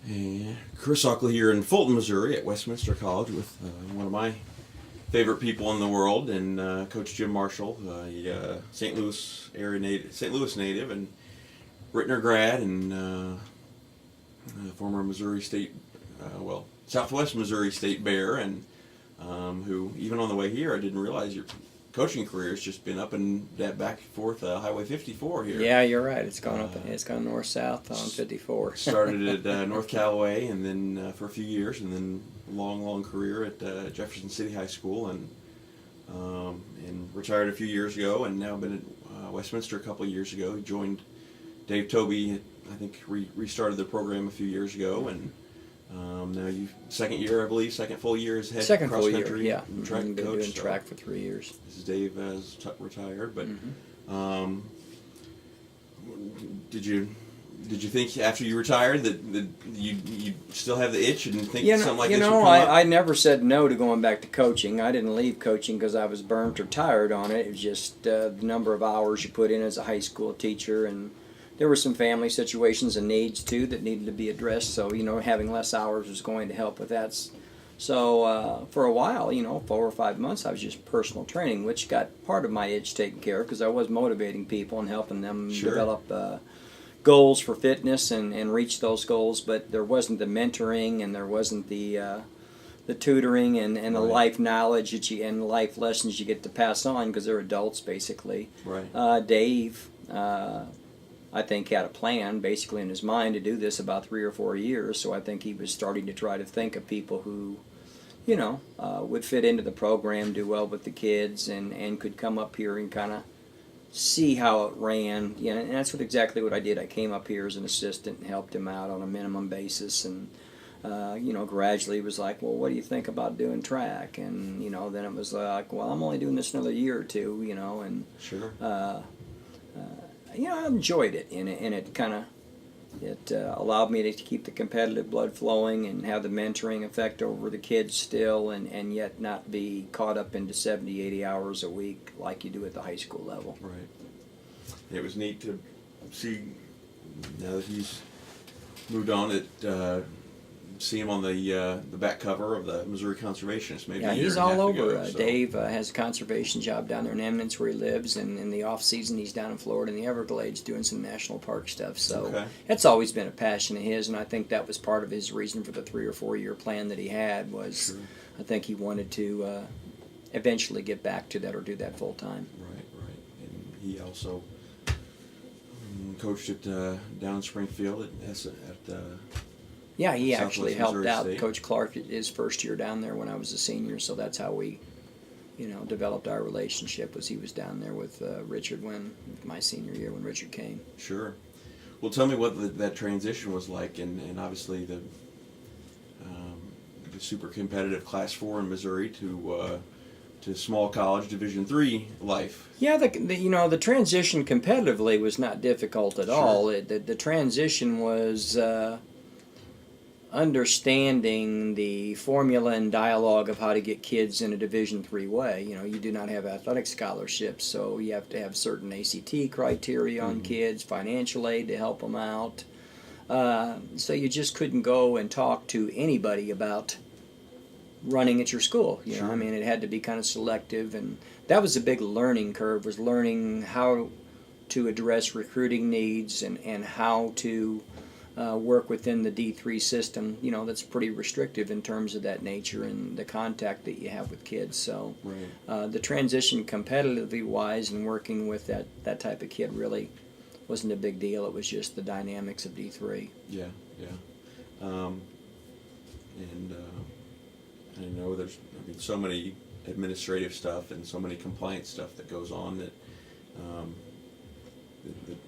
And Chris Ockley here in Fulton, Missouri at Westminster College with one of my favorite people in the world, and Coach Jim Marshall, a St. Louis native and Ritenour grad, and former Missouri State, Southwest Missouri State Bear, and who, even on the way here, I didn't realize your coaching career has just been up and that back and forth Highway 54 here. Yeah, you're right. It's gone up. It's gone north south on 54. Started at North Callaway, and then for a few years, and then long career at Jefferson City High School, and retired a few years ago, and now been at Westminster a couple of years ago. He joined Dave Toby. I think restarted the program a few years ago, and now second full year as head Second cross full country year, track been coach. doing track for 3 years. This is Dave has retired, but did you think after you retired that you still have the itch and think something like this would come up? I never said no to going back to coaching. I didn't leave coaching because I was burnt or tired on it. It was just the number of hours you put in as a high school teacher, and there were some family situations and needs too that needed to be addressed. So having less hours was going to help with that. So for a while, 4 or 5 months, I was just personal training, which got part of my itch taken care of because I was motivating people and helping them develop goals for fitness and reach those goals. But there wasn't the mentoring, and there wasn't the tutoring and the life knowledge and life lessons you get to pass on because they're adults basically. Right. Dave, I think, had a plan basically in his mind to do this about 3 or 4 years. So I think he was starting to try to think of people who, would fit into the program, do well with the kids, and could come up here and kind of see how it ran. And that's exactly what I did. I came up here as an assistant and helped him out on a minimum basis, and gradually was like, well, what do you think about doing track? And then it was like, well, I'm only doing this another year or two, and Sure. I enjoyed it, and it kind of allowed me to keep the competitive blood flowing and have the mentoring effect over the kids still, and yet not be caught up into 70, 80 hours a week like you do at the high school level. Right. It was neat to see now that he's moved on. See him on the back cover of the Missouri Conservationist. Maybe he's all over. Ago, so. Dave has a conservation job down there in Eminence where he lives, and in the off season he's down in Florida in the Everglades doing some national park stuff. So That's always been a passion of his, and I think that was part of his reason for the 3 or 4 year plan that he had was. Sure. I think he wanted to eventually get back to that or do that full time. Right. And he also coached down in Springfield at yeah, he Southwest actually helped Missouri out State. Coach Clark his first year down there when I was a senior, so that's how we, developed our relationship. Was he was down there with Richard my senior year when Richard came. Sure. Well, tell me what that transition was like, and obviously the super competitive Class 4 in Missouri to small college Division III life. Yeah, the transition competitively was not difficult at all. The transition was understanding the formula and dialogue of how to get kids in a Division III way. You do not have athletic scholarships, so you have to have certain ACT criteria on kids, financial aid to help them out. So you just couldn't go and talk to anybody about running at your school. Sure. It had to be kind of selective, and that was a big learning curve, was learning how to address recruiting needs and how to work within the D3 system, that's pretty restrictive in terms of that nature and the contact that you have with kids. So the transition competitively wise and working with that type of kid really wasn't a big deal. It was just the dynamics of D3. Yeah. I know there's so many administrative stuff and so many compliance stuff that goes on that it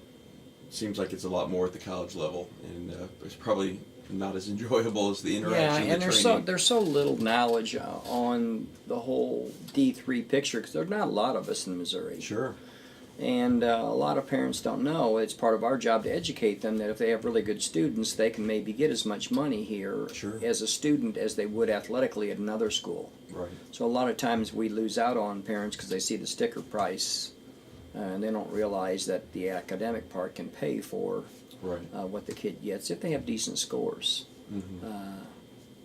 seems like it's a lot more at the college level, and it's probably not as enjoyable as the interaction. Yeah, and training. there's so little knowledge on the whole D3 picture because there's not a lot of us in Missouri. Sure. And a lot of parents don't know. It's part of our job to educate them that if they have really good students, they can maybe get as much money here as a student as they would athletically at another school. Right. So a lot of times we lose out on parents because they see the sticker price and they don't realize that the academic part can pay for what the kid gets if they have decent scores.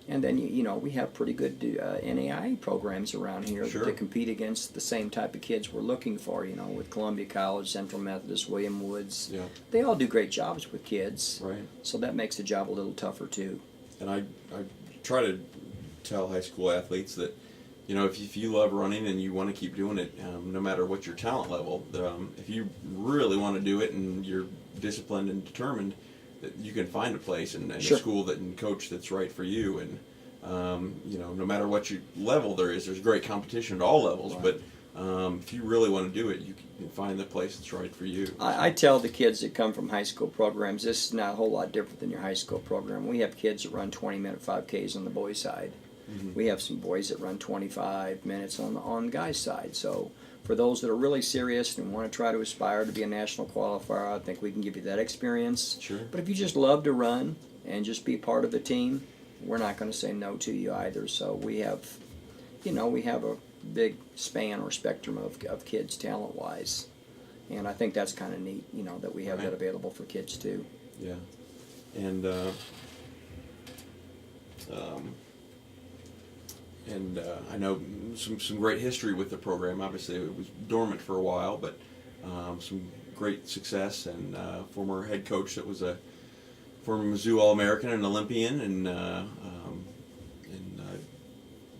And then, we have pretty good NAIA programs around here Sure. that compete against the same type of kids we're looking for, with Columbia College, Central Methodist, William Woods. Yeah. They all do great jobs with kids. Right. So that makes the job a little tougher, too. And I try to tell high school athletes that, if you love running and you want to keep doing it, no matter what your talent level, if you really want to do it and you're disciplined and determined, that you can find a place and Sure. a school and coach that's right for you. And no matter what your level there's great competition at all levels. Right. But if you really want to do it, you can find the place that's right for you. I tell the kids that come from high school programs, this is not a whole lot different than your high school program. We have kids that run 20-minute 5Ks on the boys' side. We have some boys that run 25 minutes on the guys' side. So for those that are really serious and want to try to aspire to be a national qualifier, I think we can give you that experience. Sure. But if you just love to run and just be part of the team, we're not going to say no to you either. So we have, we have a big span or spectrum of kids talent-wise. And I think that's kind of neat, that we have Right. that available for kids too. Yeah. And I know some great history with the program. Obviously, it was dormant for a while, but some great success. And former head coach that was a former Mizzou All-American and Olympian, and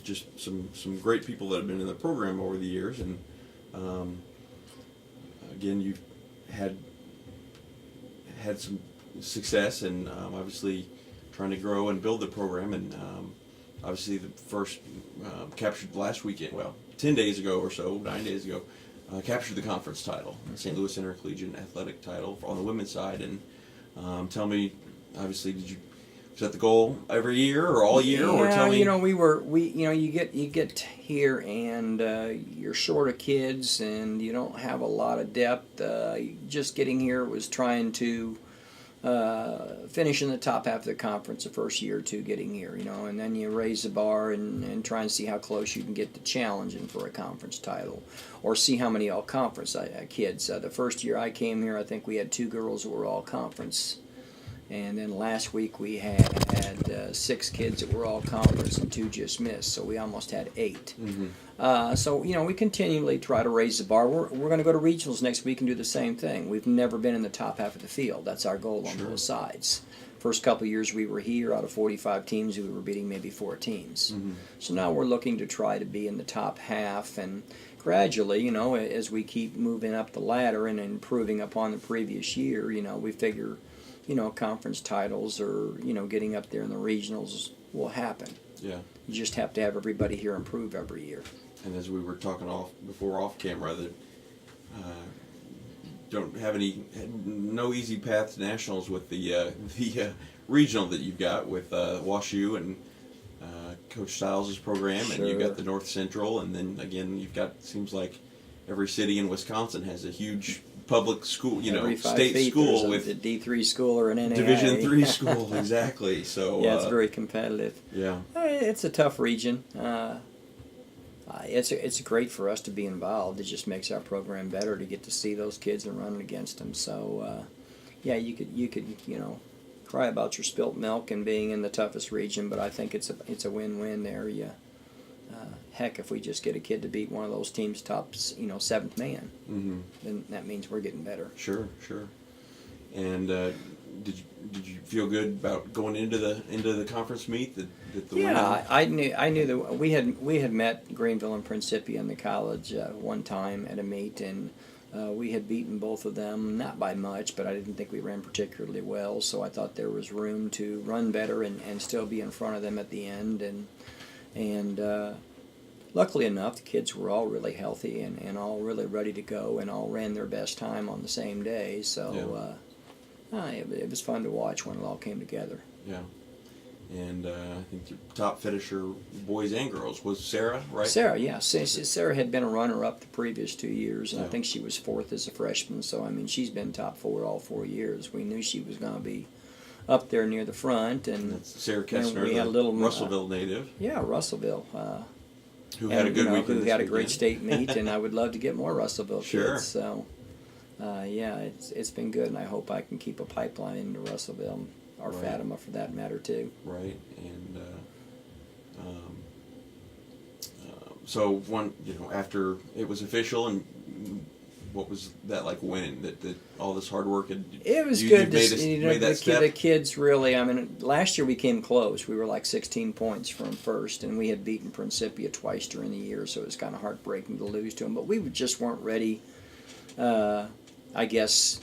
just some great people that have been in the program over the years. And again, you've had some success, and obviously trying to grow and build the program. And obviously the first captured last weekend, 10 days ago or so, 9 days ago, captured the conference title, the St. Louis Intercollegiate Athletic title on the women's side. And tell me, obviously, did you set the goal every year or all year? Or tell me? You get here and you're short of kids and you don't have a lot of depth. Just getting here was trying to finish in the top half of the conference the first year or two getting here, and then you raise the bar and try and see how close you can get to challenging for a conference title, or see how many all-conference kids. The first year I came here, I think we had 2 girls that were all-conference, and then last week we had 6 kids that were all-conference and 2 just missed, so we almost had 8. So we continually try to raise the bar. We're going to go to regionals next week and do the same thing. We've never been in the top half of the field. That's our goal on both sides. First couple of years we were here, out of 45 teams, we were beating maybe 4 teams. So now we're looking to try to be in the top half, and gradually, as we keep moving up the ladder and improving upon the previous year, we figure, conference titles or, getting up there in the regionals will happen. Yeah. You just have to have everybody here improve every year. And as we were talking off camera, that don't have no easy path to nationals with the regional that you've got with WashU and Coach Stiles' program, and you've got the North Central, and then again you've got, seems like every city in Wisconsin has a huge public school, state school with a D3 school or an NAIA. Division III school, exactly. So yeah, it's very competitive. Yeah, it's a tough region. It's great for us to be involved. It just makes our program better to get to see those kids and run against them. So yeah, you could cry about your spilt milk and being in the toughest region, but I think it's a win-win there. Heck, if we just get a kid to beat one of those teams' top, 7th man, then that means we're getting better. Sure. And did you feel good about going into the conference meet? I knew that we had met Greenville and Principia in the college one time at a meet, and we had beaten both of them, not by much, but I didn't think we ran particularly well. So I thought there was room to run better and still be in front of them at the end, and luckily enough, the kids were all really healthy and all really ready to go and all ran their best time on the same day. So it was fun to watch when it all came together. Yeah. And I think your top finisher, boys and girls, was Sarah, right? Sarah, yeah. Sarah had been a runner-up the previous 2 years, and I think she was 4th as a freshman. So, she's been top 4 all 4 years. We knew she was going to be up there near the front. And that's Sarah Kessner, we had a little Russellville native. Yeah, Russellville. Who had a good weekend. Who had a great state meet, and I would love to get more Russellville Sure. kids. So, yeah, it's been good, and I hope I can keep a pipeline into Russellville or Right. Fatima for that matter too. Right, and so one, after it was official, and what was that like winning? That all this hard work had. It was you good to made see made that step? the kids really. I mean, last year we came close. We were like 16 points from first, and we had beaten Principia twice during the year, so it was kind of heartbreaking to lose to them. But we just weren't ready. I guess.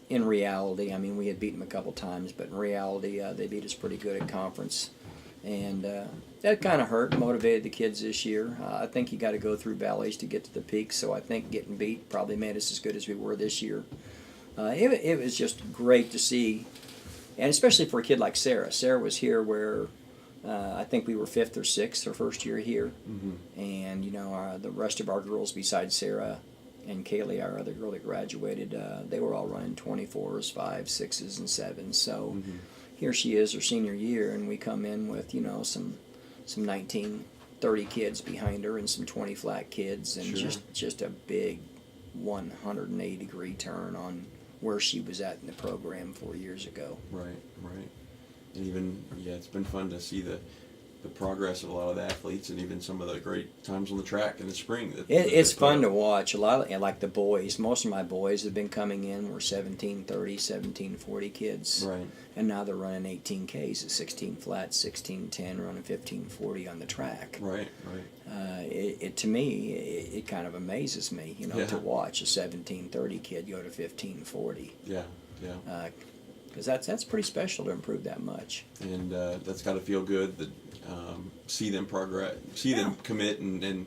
In reality, I mean, we had beaten them a couple times, but in reality, they beat us pretty good at conference, and that kind of hurt, motivated the kids this year. I think you got to go through valleys to get to the peaks, so I think getting beat probably made us as good as we were this year. It was just great to see, and especially for a kid like Sarah. Sarah was here where I think we were 5th or 6th her first year here, and the rest of our girls besides Sarah and Kaylee, our other girl that graduated, they were all running 24s, 5s, 6s, and 7s. So here she is, her senior year, and we come in with some 19, 30 kids behind her and some 20 flat kids, and just a big 180-degree turn on where she was at in the program 4 years ago. Right. And even it's been fun to see the progress of a lot of the athletes, and even some of the great times on the track in the spring. It's fun to watch. A lot of, like the boys, most of my boys have been coming in, were 1730, 1740 kids. Right. And now they're running 18Ks at 16 flat, 1610, running 1540 on the track. Right. To me, it kind of amazes me, to watch a 1730 kid go to 1540. Yeah. Because that's pretty special to improve that much. And that's got to feel good that see them progress, see them commit and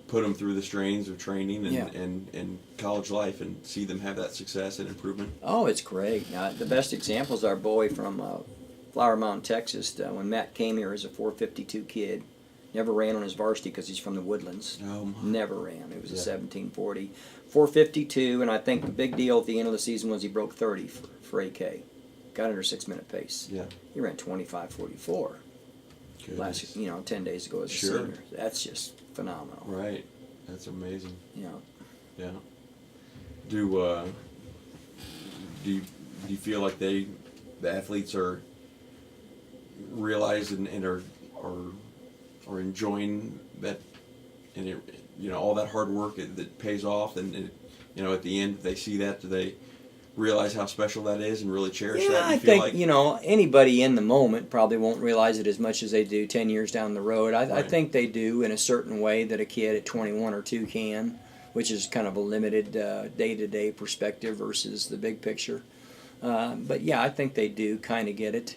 put them through the strains of training and college life, and see them have that success and improvement. Oh, it's great. Now, the best example is our boy from Flower Mound, Texas. When Matt came here as a 452 kid, never ran on his varsity because he's from the Woodlands. Never ran. It was a 1740. 452, and I think the big deal at the end of the season was he broke 30 for AK. Got under 6-minute pace. Yeah. He ran 25:44. Last, 10 days ago as a senior. That's just phenomenal. Right. That's amazing. Yeah. Do you feel like the athletes are realizing and are enjoying that, and all that hard work that pays off, and at the end they see that, do they realize how special that is and really cherish that? I think anybody in the moment probably won't realize it as much as they do 10 years down the road. I think they do in a certain way that a kid at 21 or 2 can, which is kind of a limited day-to-day perspective versus the big picture. But yeah, I think they do kind of get it.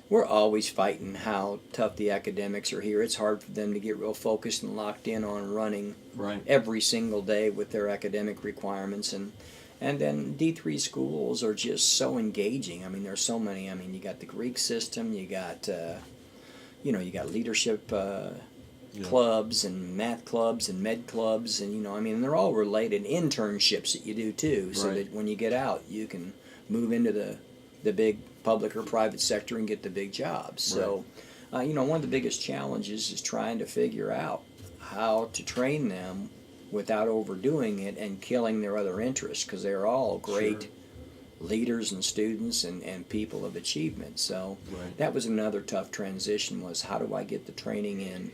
We're always fighting how tough the academics are here. It's hard for them to get real focused and locked in on running every single day with their academic requirements. And then D3 schools are just so engaging. I mean, there's so many. I mean, you got the Greek system, you got, you got leadership clubs and math clubs and med clubs, and they're all related. Internships that you do too, so that when you get out, you can move into the big public or private sector and get the big jobs. So, one of the biggest challenges is trying to figure out how to train them without overdoing it and killing their other interests, because they're all great leaders and students and people of achievement. So that was another tough transition, was how do I get the training in?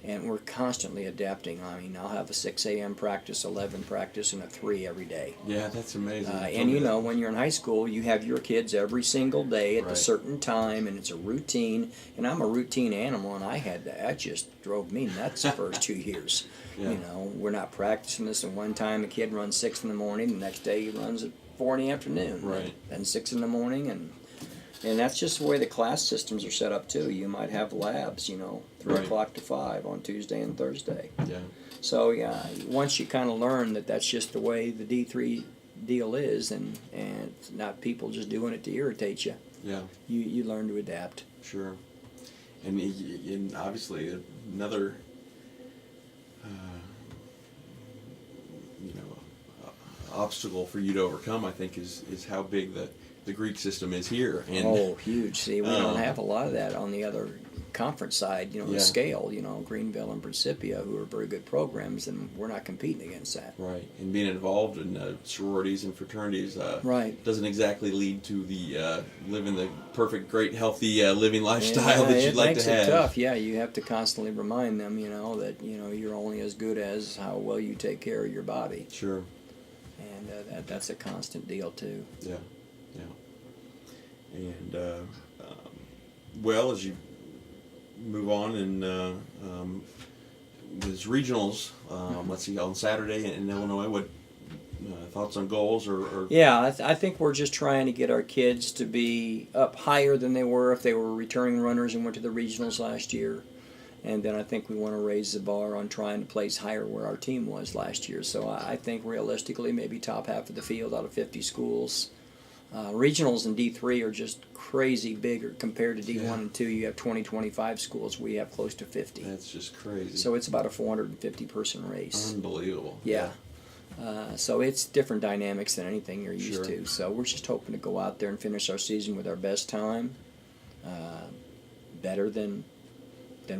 And we're constantly adapting. I mean, I'll have a 6 a.m. practice, 11 practice, and a 3 every day. Yeah, that's amazing. And when you're in high school, you have your kids every single day at a certain time, and it's a routine. And I'm a routine animal, and that just drove me nuts the first 2 years. Yeah. We're not practicing this, and one time a kid runs 6 in the morning, the next day he runs at 4 in the afternoon. Right. Then 6 in the morning, and that's just the way the class systems are set up too. You might have labs, 3 o'clock to 5 on Tuesday and Thursday. Yeah. So once you kind of learn that that's just the way the D3 deal is, and it's not people just doing it to irritate you. Yeah. You learn to adapt. Sure. And obviously another obstacle for you to overcome, I think, is how big the Greek system is here. And, huge. See, we don't have a lot of that on the other conference side, Yeah. the scale, Greenville and Principia, who are very good programs, and we're not competing against that. Right, and being involved in sororities and fraternities Right. doesn't exactly lead to the living the perfect, great, healthy living lifestyle that you'd like to have. It makes it tough. Yeah, you have to constantly remind them, that you're only as good as how well you take care of your body, Sure. and that's a constant deal too. Yeah, yeah. And well, as you move on and there's regionals, let's see, on Saturday in Illinois, what thoughts on goals or Yeah, I think we're just trying to get our kids to be up higher than they were if they were returning runners and went to the regionals last year. And then I think we want to raise the bar on trying to place higher where our team was last year. So I think realistically maybe top half of the field out of 50 schools. Regionals in D3 are just crazy bigger compared to D1 and 2. You have 20, 25 schools. We have close to 50. That's just crazy. So it's about a 450 person race. Unbelievable. Yeah. So it's different dynamics than anything you're used Sure. to. So we're just hoping to go out there and finish our season with our best time, better than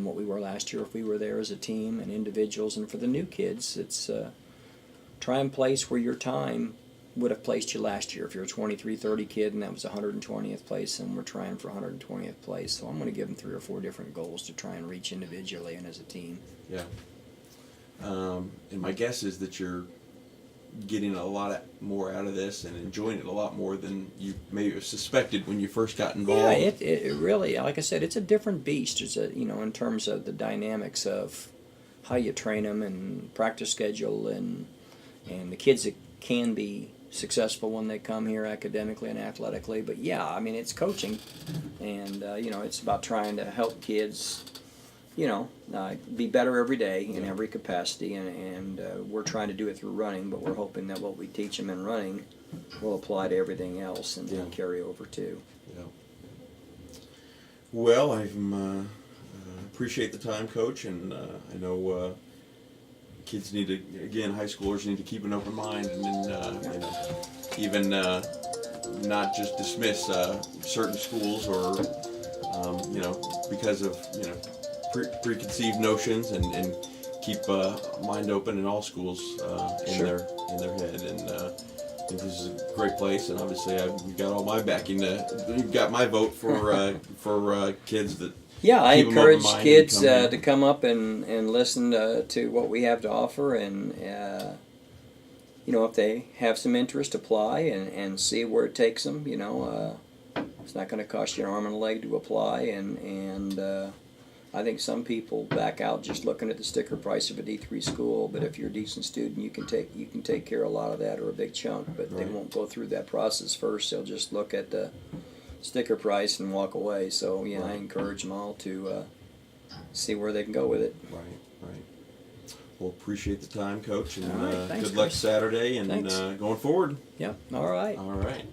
what we were last year if we were there as a team and individuals. And for the new kids, it's try and place where your time would have placed you last year. If you're a 23-30 kid and that was 120th place, and we're trying for 120th place. So I'm going to give them 3 or 4 different goals to try and reach individually and as a team. Yeah. And my guess is that you're getting a lot more out of this and enjoying it a lot more than you maybe have suspected when you first got involved. Yeah, it really, like I said, it's a different beast. It's in terms of the dynamics of how you train them and practice schedule and the kids that can be successful when they come here academically and athletically. But yeah, I mean, it's coaching, and it's about trying to help kids be better every day in every capacity, and we're trying to do it through running, but we're hoping that what we teach them in running will apply to everything else and carry over too. Yeah. Well, I appreciate the time, Coach, and I know kids need to, again, high schoolers need to keep an open mind and even not just dismiss certain schools or because of preconceived notions and keep mind open in all schools in their head. And I think this is a great place, and obviously you've got all my backing. You've got my vote for kids that. Yeah, I keep 'em encourage open-minded kids and to come up and listen to what we have to offer, and if they have some interest, apply and see where it takes them. It's not going to cost you an arm and a leg to apply, and I think some people back out just looking at the sticker price of a D3 school. But if you're a decent student, you can take care of a lot of that or a big chunk. But they won't go through that process first. They'll just look at the sticker price and walk away. So I encourage them all to see where they can go with it. Right. Well, appreciate the time, Coach, and All right, thanks, good luck Chris. Saturday and Thanks. going forward. Yep. All right. All right.